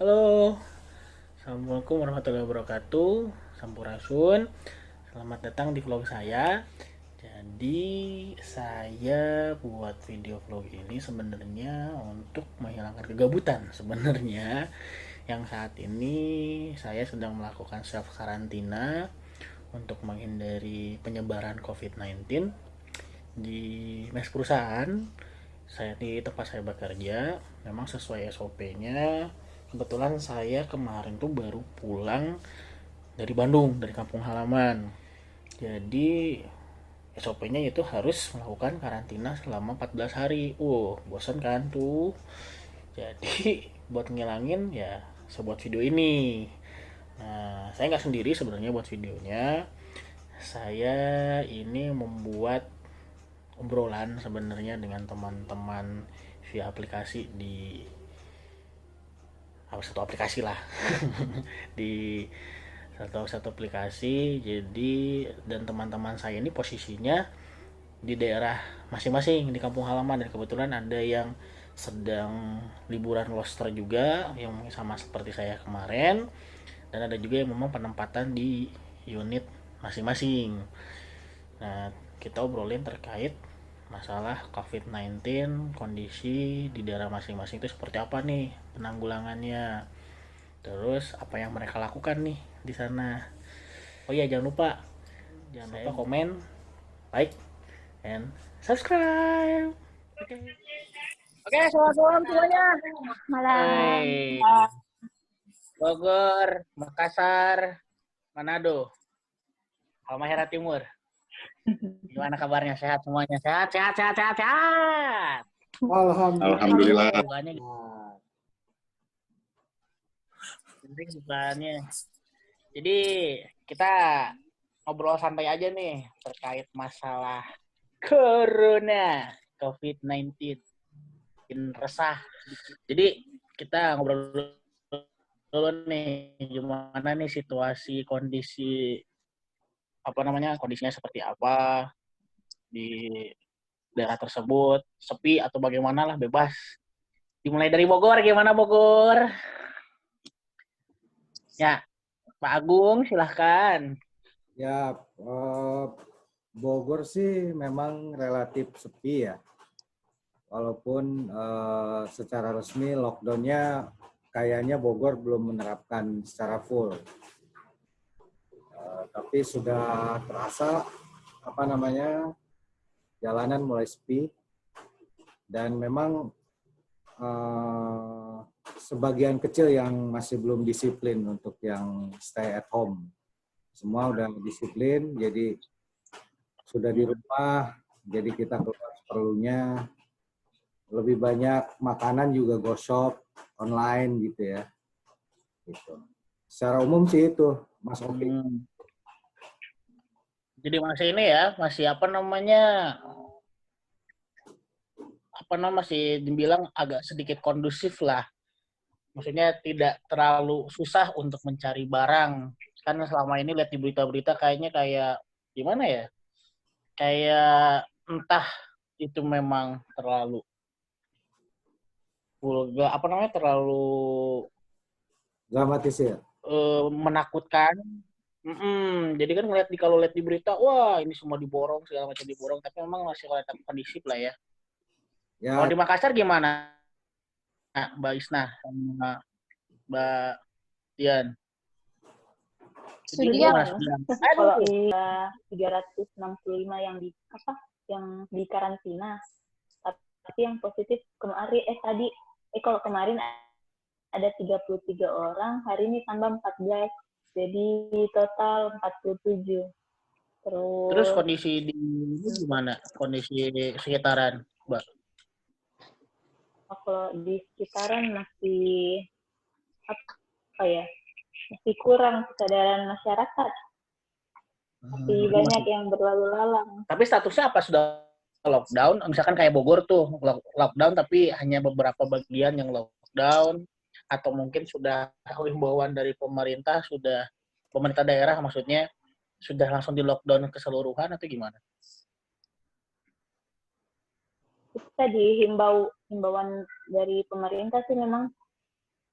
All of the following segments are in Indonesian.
Halo, Assalamualaikum warahmatullahi wabarakatuh. Sampurasun. Selamat datang di vlog saya. Jadi, saya buat video vlog ini sebenarnya untuk menghilangkan kegabutan. Sebenarnya, yang saat ini saya sedang melakukan self karantina untuk menghindari penyebaran COVID-19 di mes perusahaan. Saya di tempat saya bekerja memang sesuai SOP-nya. Kebetulan saya kemarin tuh baru pulang dari Bandung, dari kampung halaman. Jadi SOP-nya itu harus melakukan karantina selama 14 hari. Bosan kan tuh. Jadi buat ngilangin ya saya buat video ini. Nah, saya nggak sendiri sebenarnya buat videonya. Saya ini membuat obrolan sebenarnya dengan teman-teman via aplikasi di satu aplikasi lah di satu aplikasi. Jadi dan teman-teman saya ini posisinya di daerah masing-masing di kampung halaman, dan kebetulan ada yang sedang liburan roster juga yang sama seperti saya kemarin, dan ada juga yang memang penempatan di unit masing-masing. Nah, kita obrolin terkait masalah COVID-19, kondisi di daerah masing-masing itu seperti apa nih penanggulangannya. Terus apa yang mereka lakukan nih di sana. Oh iya, jangan lupa komen, like, and subscribe. Oke. Oke, selamat malam semuanya. Malam. Hey, Bogor, Makassar, Manado, Halmahera Timur. Gimana kabarnya? Sehat semuanya? Sehat, sehat, sehat, sehat, sehat. Alhamdulillah. Bukannya penting bukannya. Jadi kita ngobrol santai aja nih terkait masalah Corona, COVID-19. Bikin resah. Jadi kita ngobrol dulu nih gimana nih situasi kondisi kondisinya seperti apa di daerah tersebut, sepi atau bagaimana lah, bebas. Dimulai dari Bogor, gimana Bogor? Ya, Pak Agung silahkan. Ya, Bogor sih memang relatif sepi ya. Walaupun secara resmi lockdown-nya kayaknya Bogor belum menerapkan secara full. Tapi sudah terasa jalanan mulai sepi, dan memang sebagian kecil yang masih belum disiplin untuk yang stay at home. Semua udah disiplin, jadi sudah di rumah, jadi kita keluar seperlunya. Lebih banyak makanan juga go shop online gitu ya. Gitu. Secara umum sih itu, Mas Oki. Jadi masih ini ya, masih masih dibilang agak sedikit kondusif lah. Maksudnya tidak terlalu susah untuk mencari barang. Kan selama ini lihat di berita-berita kayaknya kayak gimana ya? Kayak entah itu memang terlalu vulgar, terlalu Dramatis ya? menakutkan. Jadi kan kalau lihat di berita, wah ini semua diborong, segala macam diborong, tapi memang masih relatif kondisif lah ya. Kalau Ya, di Makassar gimana, Mbak Isna sama Mbak Tian? Jadi Gimana yang sekarang? kalau 365 yang di karantina, tapi yang positif kalau kemarin ada 33 orang, hari ini tambah 14. Jadi total 47. Terus Terus kondisi di gimana? Kondisi sekitaran, Mbak? kalau di sekitaran masih apa ya? Masih kurang kesadaran masyarakat. Masih banyak yang berlalu lalang. Tapi statusnya apa, sudah lockdown? Misalkan kayak Bogor tuh lockdown, tapi hanya beberapa bagian yang lockdown, atau mungkin sudah himbauan dari pemerintah daerah maksudnya sudah langsung di lockdown keseluruhan atau gimana? Kita himbauan dari pemerintah sih memang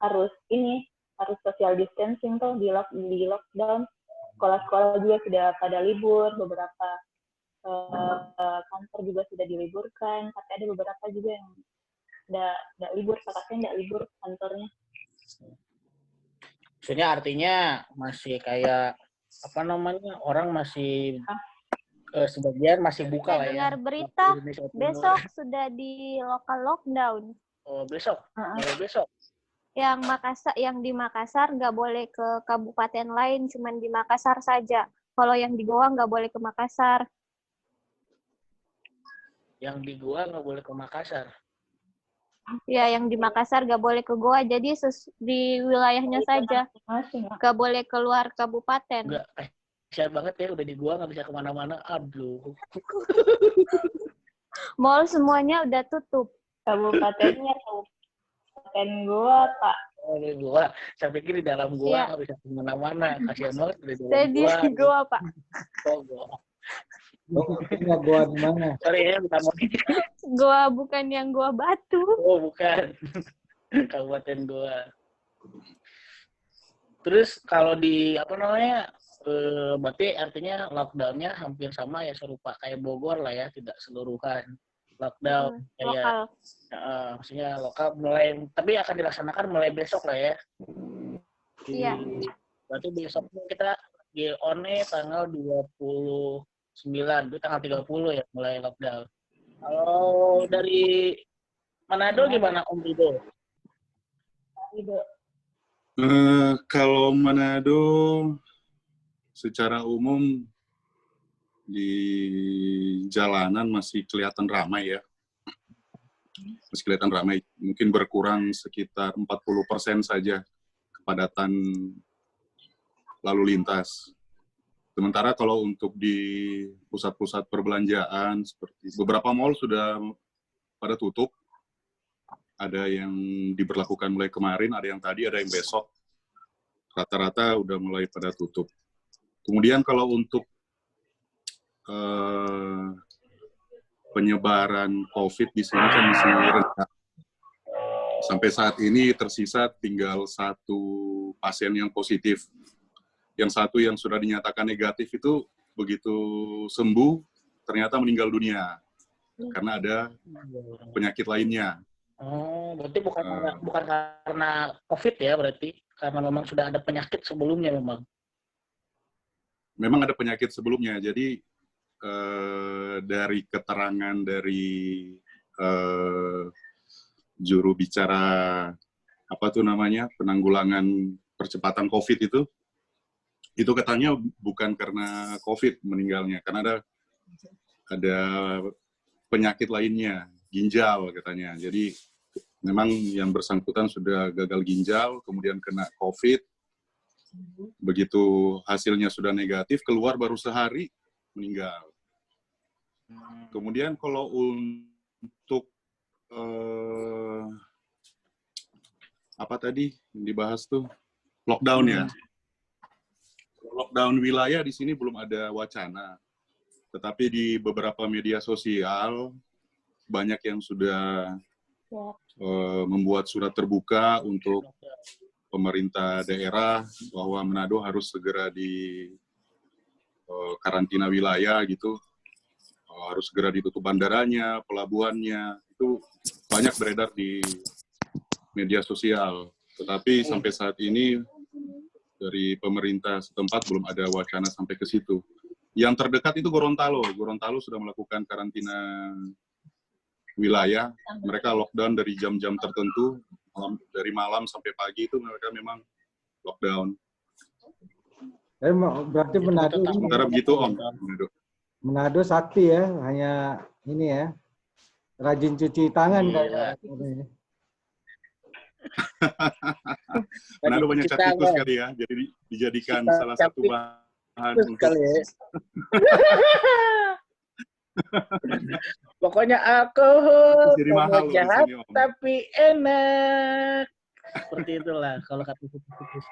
harus social distancing tuh di lockdown. Sekolah-sekolah juga sudah pada libur, beberapa kantor juga sudah diliburkan, tapi ada beberapa juga yang nggak libur, kakaknya nggak libur kantornya. Maksudnya artinya masih kayak apa namanya, orang masih sebagian masih buka lah ya. Dengar berita besok sudah di lokal lockdown. Oh, besok? Besok? Yang di Makassar nggak boleh ke kabupaten lain, cuman di Makassar saja. Kalau yang di Goa nggak boleh ke Makassar. Yang di Goa nggak boleh ke Makassar? Ya, yang di Makassar nggak boleh ke Goa, jadi di wilayahnya saja. Nggak boleh keluar kabupaten. Nggak, kasihan banget ya, udah di Goa nggak bisa kemana-mana. Aduh. Mall semuanya udah tutup. Kabupaten Goa, Pak. Oh, di Goa. Saya pikir di dalam Goa nggak bisa kemana-mana. Kasihan banget di dalam Goa. Di Goa, Pak. Oh, Goa. Goa di mana? Sorry ya, bukan mau. Goa bukan yang Goa Batu. Oh, bukan. Kabupaten Goa. Terus kalau di apa namanya, berarti artinya lockdown-nya hampir sama ya, serupa kayak Bogor lah ya, tidak seluruhan lockdown kayak maksudnya lokal mulai, tapi akan dilaksanakan mulai besok lah ya. Iya. Berarti besok kita di ONE tanggal 29, itu tanggal 30 ya mulai lockdown. Kalau dari Manado gimana Om Rido? Kalau Manado secara umum di jalanan masih kelihatan ramai ya. Masih kelihatan ramai. Mungkin berkurang sekitar 40% saja kepadatan lalu lintas. Sementara kalau untuk di pusat-pusat perbelanjaan, seperti beberapa mall sudah pada tutup. Ada yang diberlakukan mulai kemarin, ada yang tadi, ada yang besok. Rata-rata udah mulai pada tutup. Kemudian kalau untuk penyebaran COVID di sini kan masih rendah. Sampai saat ini tersisa tinggal 1 pasien yang positif. Yang 1 yang sudah dinyatakan negatif itu begitu sembuh ternyata meninggal dunia karena ada penyakit lainnya. Oh, berarti bukan karena COVID ya, berarti karena memang sudah ada penyakit sebelumnya memang. Memang ada penyakit sebelumnya, jadi dari keterangan dari juru bicara penanggulangan percepatan COVID itu katanya bukan karena COVID meninggalnya, karena ada penyakit lainnya, ginjal katanya. Jadi memang yang bersangkutan sudah gagal ginjal, kemudian kena COVID. Begitu hasilnya sudah negatif, keluar baru sehari meninggal. Kemudian kalau untuk apa tadi yang dibahas tuh lockdown ya. Lockdown wilayah di sini belum ada wacana, tetapi di beberapa media sosial banyak yang sudah membuat surat terbuka untuk pemerintah daerah bahwa Manado harus segera di karantina wilayah gitu, harus segera ditutup bandaranya, pelabuhannya, itu banyak beredar di media sosial. Tetapi sampai saat ini dari pemerintah setempat belum ada wacana sampai ke situ. Yang terdekat itu Gorontalo. Gorontalo sudah melakukan karantina wilayah. Mereka lockdown dari jam-jam tertentu, dari malam sampai pagi itu mereka memang lockdown. Berarti Manado ini. Sementara begitu Om. Manado sakti ya, hanya ini ya, rajin cuci tangan kayak. Manado banyak cat tikus kali ya, jadi dijadikan salah satu bahan untuk ya. Pokoknya alkohol jadi mahal jahat di sini, Om. tapi enak. Seperti itulah kalau kata tikus.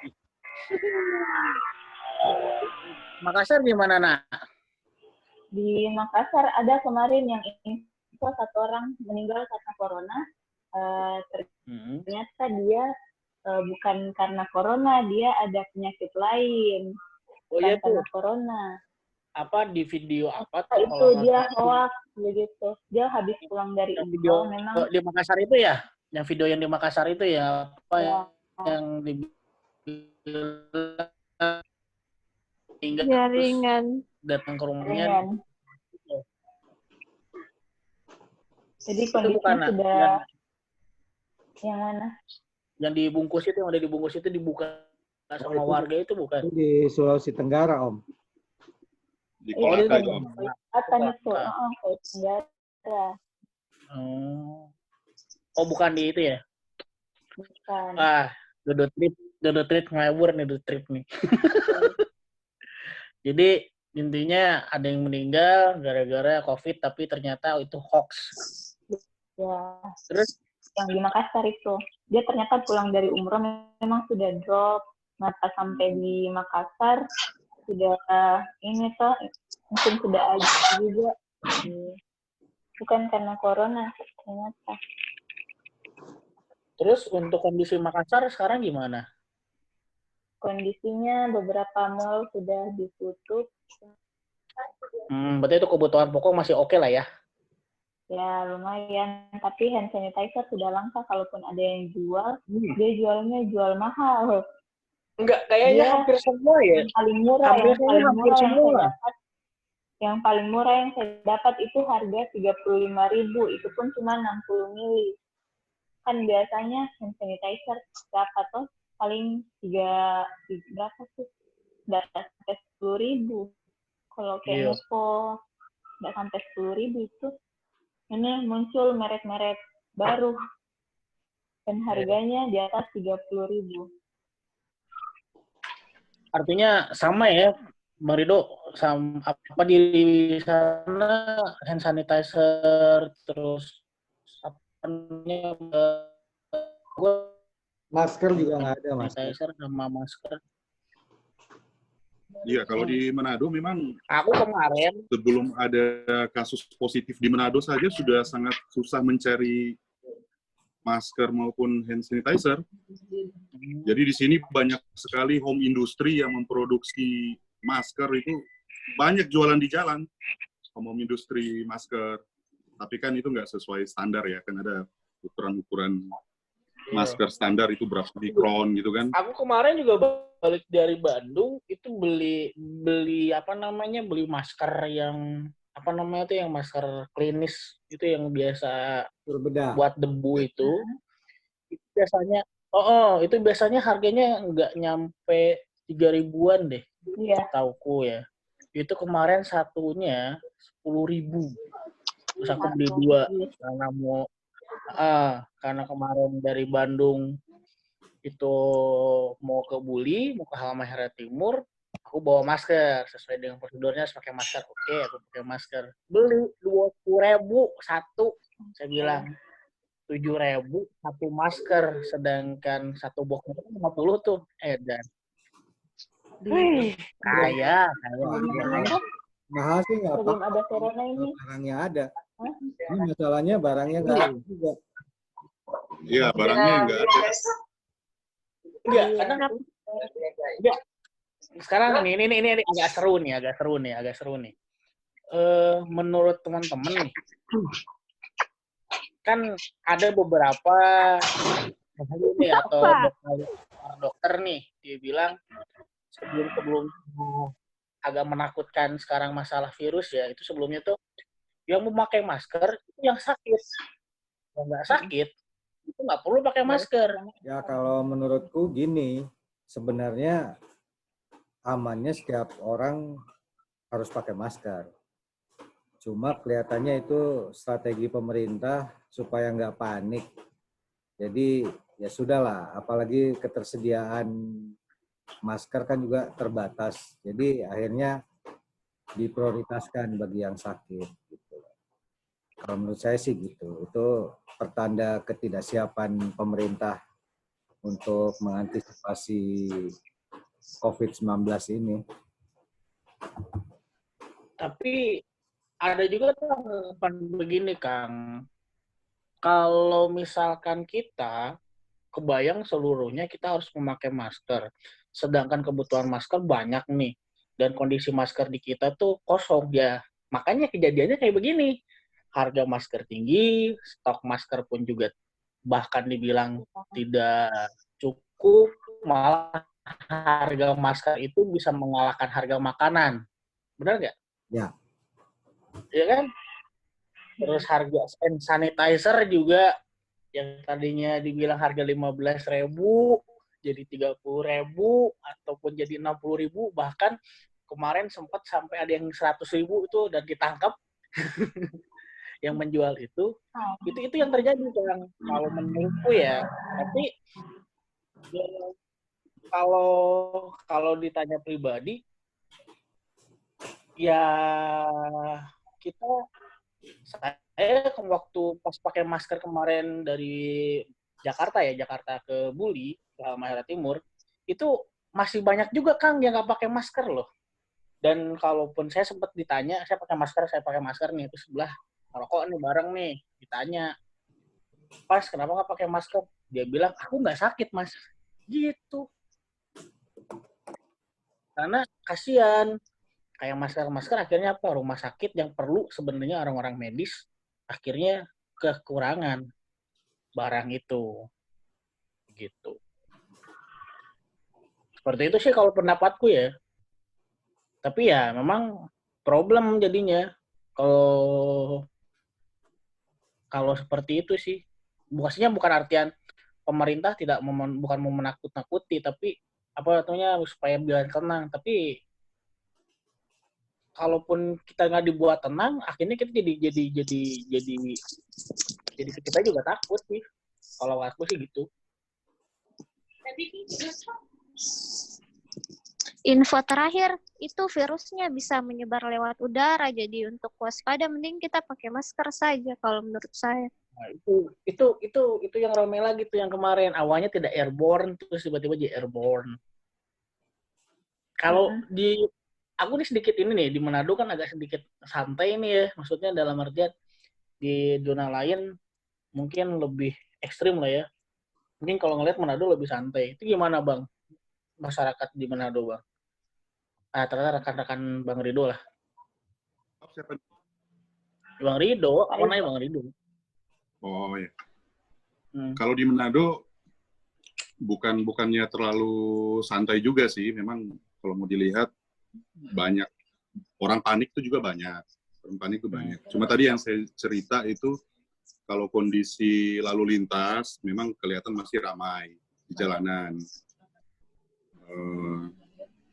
Makassar gimana, Nak? Di Makassar ada kemarin yang info 1 orang meninggal karena corona. Ternyata dia bukan karena corona, dia ada penyakit lain, Oh bukan iya tuh, karena corona. apa di video apa tuh Itu kalau nggak dia salah hoax begitu. Dia habis pulang dari yang video umroh, memang di Makassar itu ya? Yang video yang di Makassar itu ya apa ya, yang hingga terus Jaringan. datang ke rumahnya ringan. Jadi itu kondisinya bukan Nak? sudah yang yang mana? yang dibungkus itu yang udah dibungkus itu dibuka sama warga itu bukan? Itu di Sulawesi Tenggara, Om. Di Iya, Kolaka itu itu, Om. kelihatan itu. Kolaka. Kayak senjata. Oh bukan di itu ya? Bukan. Ah, Dodo Trip ngawur nih Dodo Trip nih. Jadi intinya ada yang meninggal gara-gara COVID tapi ternyata itu hoax. Ya, Terus yang di Makassar itu. Dia ternyata pulang dari umroh memang sudah drop. Nah, pas sampai di Makassar, sudah ini toh, mungkin sudah ada juga. Bukan karena corona, ternyata. terus untuk kondisi Makassar sekarang gimana? Kondisinya beberapa mall sudah ditutup. Berarti itu kebutuhan pokok masih oke lah ya? Ya, lumayan. Tapi hand sanitizer sudah langka. Kalaupun ada yang jual, dia jualnya jual mahal. Enggak, kayaknya Dia hampir semua ya. yang paling murah, Hampir yang paling hampir murah yang saya semua. dapat. Yang paling murah yang saya dapat itu harga 35.000. Itu pun cuma 60 mili. Kan biasanya hand sanitizer berapa tuh? Paling berapa sih? Nggak sampai 10.000. Kalau kayak Iya. Mupo, nggak sampai 10.000 itu. Ini muncul merek-merek baru. Dan harganya di atas 30.000. Artinya sama ya, Bang Rido, apa di sana hand sanitizer terus apa namanya Masker juga nggak ada, masker. sanitizer sama masker. Iya, kalau di Manado memang Aku kemarin sebelum ada kasus positif di Manado saja sudah sangat susah mencari masker maupun hand sanitizer. Jadi di sini banyak sekali home industry yang memproduksi masker itu banyak jualan di jalan. Home industry masker. Tapi kan itu nggak sesuai standar ya, kan ada ukuran-ukuran masker standar itu berapa mikron gitu kan. aku kemarin juga balik dari Bandung itu beli apa namanya beli masker yang apa namanya itu yang masker klinis itu yang biasa Berbeda. buat debu itu biasanya itu biasanya harganya nggak nyampe 3.000-an deh. Iya. Tauku ya. Itu kemarin satunya 10.000. Terus aku beli 2 karena kemarin dari Bandung itu mau ke Buli, mau ke Halmahera Timur, aku bawa masker sesuai dengan prosedurnya harus pakai masker. Oke, aku pakai masker. Beli 20.000 satu, saya bilang 7.000 satu masker, sedangkan satu box itu 50 tuh. Dan kaya. Mahal sih nggak Sebelum apa-apa. ada corona ini. Barangnya ada. Ini masalahnya barangnya nggak ada juga. Iya, barangnya nggak ada. Enggak, karena enggak. Sekarang ini agak seru nih. Menurut teman-teman nih, kan ada beberapa nih atau dokter nih, dia bilang sebelum agak menakutkan sekarang masalah virus ya, itu sebelumnya tuh yang memakai masker itu yang sakit, yang nggak sakit itu nggak perlu pakai masker. Ya kalau menurutku gini, sebenarnya amannya setiap orang harus pakai masker. Cuma kelihatannya itu strategi pemerintah supaya nggak panik. Jadi ya sudahlah, apalagi ketersediaan masker kan juga terbatas. Jadi akhirnya diprioritaskan bagi yang sakit. Gitu. Kalau menurut saya sih gitu. Itu pertanda ketidaksiapan pemerintah untuk mengantisipasi COVID-19 ini. Tapi ada juga tanggapan begini, Kang. Kalau misalkan kita kebayang seluruhnya kita harus memakai masker. Sedangkan kebutuhan masker banyak nih. Dan kondisi masker di kita tuh kosong ya. Makanya kejadiannya kayak begini. Harga masker tinggi, stok masker pun juga bahkan dibilang tidak cukup, malah harga masker itu bisa mengalahkan harga makanan. Benar nggak? Ya. Iya kan? Terus harga hand sanitizer juga yang tadinya dibilang harga 15.000 jadi 30.000 ataupun jadi 60.000, bahkan kemarin sempat sampai ada yang 100.000 itu dan ditangkap yang menjual itu yang terjadi kan kalau menurutku ya. Tapi ya, kalau ditanya pribadi ya saya waktu pas pakai masker kemarin dari Jakarta ke Buli, ke Halmahera Timur, itu masih banyak juga Kang yang nggak pakai masker loh. Dan kalaupun saya sempat ditanya, saya pakai masker nih, itu sebelah rokok nih bareng nih, ditanya, Pas kenapa nggak pakai masker? Dia bilang, aku nggak sakit Mas. Gitu. Karena kasihan. Kayak masker akhirnya apa? Rumah sakit yang perlu sebenarnya orang-orang medis akhirnya kekurangan barang itu. Gitu. Seperti itu sih kalau pendapatku ya. Tapi ya memang problem jadinya kalau seperti itu sih. Maksudnya bukan artian pemerintah bukan mau menakut-nakuti, tapi apa namanya supaya biar tenang. Tapi kalaupun kita nggak dibuat tenang, akhirnya kita jadi kita juga takut sih. Kalau aku sih gitu. Info terakhir, itu virusnya bisa menyebar lewat udara, jadi untuk waspada mending kita pakai masker saja kalau menurut saya. Nah, itu yang ramai lagi tuh yang kemarin. Awalnya tidak airborne, terus tiba-tiba jadi airborne. Kalau aku nih sedikit ini nih, di Manado kan agak sedikit santai nih ya. Maksudnya dalam artian di zona lain mungkin lebih ekstrim lah ya. Mungkin kalau ngelihat Manado lebih santai. Itu gimana Bang? Masyarakat di Manado Bang? Ternyata rekan-rekan Bang Rido lah. Siapa? Bang Rido, apa namanya Bang Rido? Oh ya. Kalau di Manado bukannya terlalu santai juga sih. Memang kalau mau dilihat banyak orang panik itu juga banyak. Orang panik itu banyak. Cuma tadi yang saya cerita itu kalau kondisi lalu lintas memang kelihatan masih ramai di jalanan.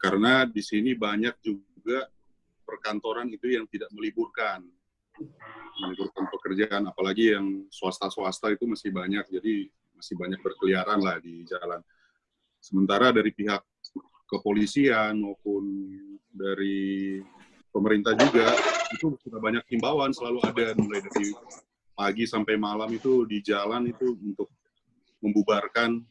Karena di sini banyak juga perkantoran itu yang tidak meliburkan pekerjaan, apalagi yang swasta itu masih banyak, jadi masih banyak berkeliaran lah di jalan. Sementara dari pihak kepolisian maupun dari pemerintah juga itu sudah banyak himbauan, selalu ada mulai dari pagi sampai malam itu di jalan itu untuk membubarkan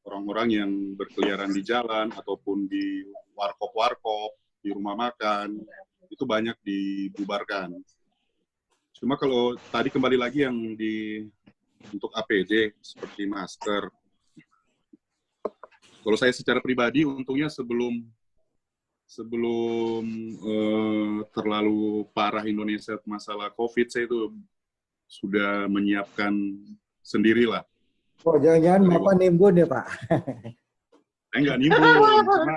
orang-orang yang berkeliaran di jalan ataupun di warkop, di rumah makan, itu banyak dibubarkan. Cuma kalau tadi kembali lagi yang untuk APD seperti masker. Kalau saya secara pribadi untungnya sebelum terlalu parah Indonesia masalah COVID, saya itu sudah menyiapkan sendirilah. Oh, jangan-jangan Bapak nimbun ya, Pak? Saya nggak nimbun, cuma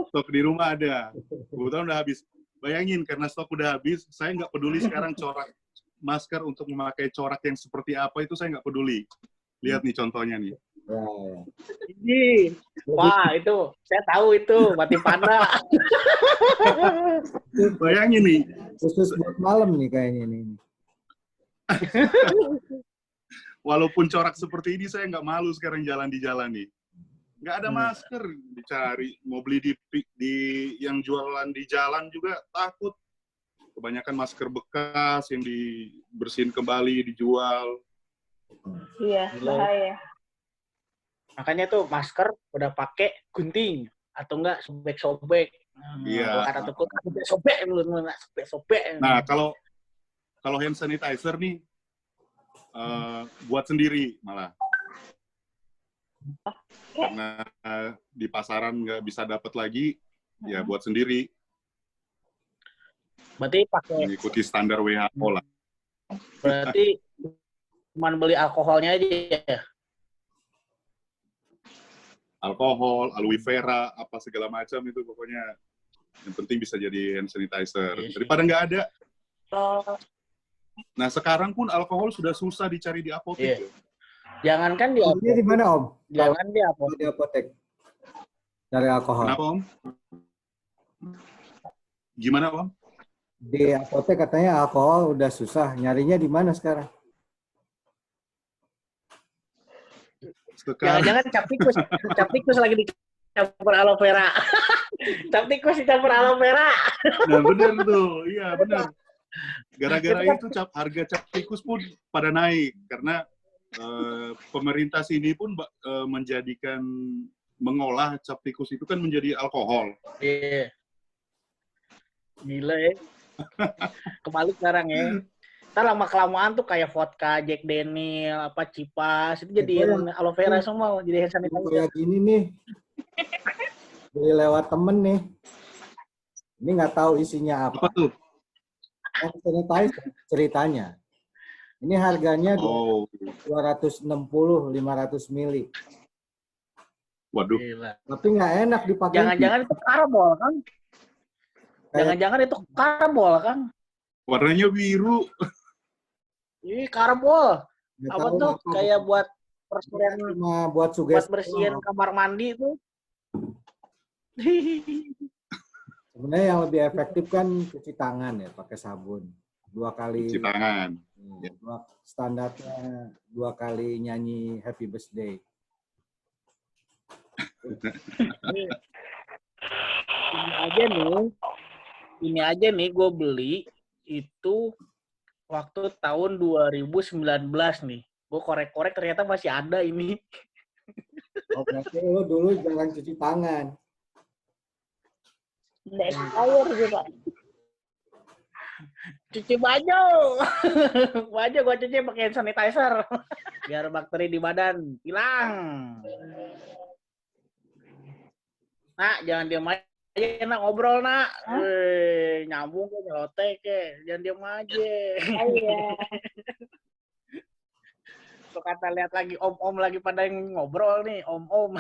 stok di rumah ada. Kebetulan udah habis. Bayangin, karena stok udah habis, saya nggak peduli sekarang corak masker untuk memakai corak yang seperti apa, itu saya nggak peduli. Lihat nih contohnya nih. Wah, itu saya tahu itu mati panda. Bayangin nih. Khusus buat malam nih kayaknya nih. Walaupun corak seperti ini, saya nggak malu sekarang jalan di jalan nih. Nggak ada masker dicari, mau beli di yang jualan di jalan juga takut. Kebanyakan masker bekas yang dibersihin kembali, dijual. Iya, bahaya. Makanya tuh masker udah pakai gunting atau enggak sobek-sobek. Iya. Kata tuh sobek-sobek. Nah, kalau hand sanitizer nih, buat sendiri malah. Karena di pasaran nggak bisa dapat lagi, ya buat sendiri. Berarti pakai, Mengikuti standar WHO lah. berarti cuman beli alkoholnya aja ya? Alkohol, aloe vera, apa segala macam itu pokoknya. Yang penting bisa jadi hand sanitizer. Iya sih. Daripada nggak ada. Oh, Nah sekarang pun alkohol sudah susah dicari di apotek. Iya. Jangankan di Ini di mana Om? jangan di apotek. Di apotek. Dari alkohol. Kenapa Om? Gimana Om? Di apotek katanya alkohol udah susah. Nyarinya di mana sekarang? Sekarang Jangan-jangan cap tikus lagi dicampur aloe vera. Cap tikus dicampur aloe vera. nah benar tuh, iya benar. Gara-gara itu harga cap tikus pun pada naik karena pemerintah sini pun mengolah cap tikus itu kan menjadi alkohol. Iya. Gila ya. Kebalik sekarang ya. Ntar lama-kelamaan tuh kayak vodka, Jack Daniel, apa Cipas, itu jadiin aloe vera semua, jadi hand sanitizer. Kayak gini nih. Beli lewat temen nih. Ini nggak tahu isinya Apa apa. tuh? Hand sanitizer ceritanya. Ini harganya Oh, 260, 500 mili. waduh. Gila. Tapi nggak enak dipakai. Jangan-jangan itu karbol, Kang. Jangan-jangan itu karbol, Kang. Warnanya biru. Ih, karbol. Nggak Apa tahu tuh? apa. Kayak buat persiapan, Cuma buat buat sugesti. bersihin kamar mandi itu. Sebenarnya yang lebih efektif kan cuci tangan ya, pakai sabun. 2 kali. Cuci tangan. Standarnya 2 kali nyanyi Happy Birthday. Ini aja nih gue beli itu waktu tahun 2019 nih. Gue korek-korek ternyata masih ada ini. Oh, berarti lo dulu jangan cuci tangan. udah expired juga. Cuci baju. Baju gue cuci pakai hand sanitizer. Biar bakteri di badan hilang. Nak, jangan diam aja. Nak, ngobrol, nak. Nyambung ke nyelotek ke. Jangan diam aja. Iya. Tuh kata lihat lagi om-om lagi pada ngobrol nih, om-om.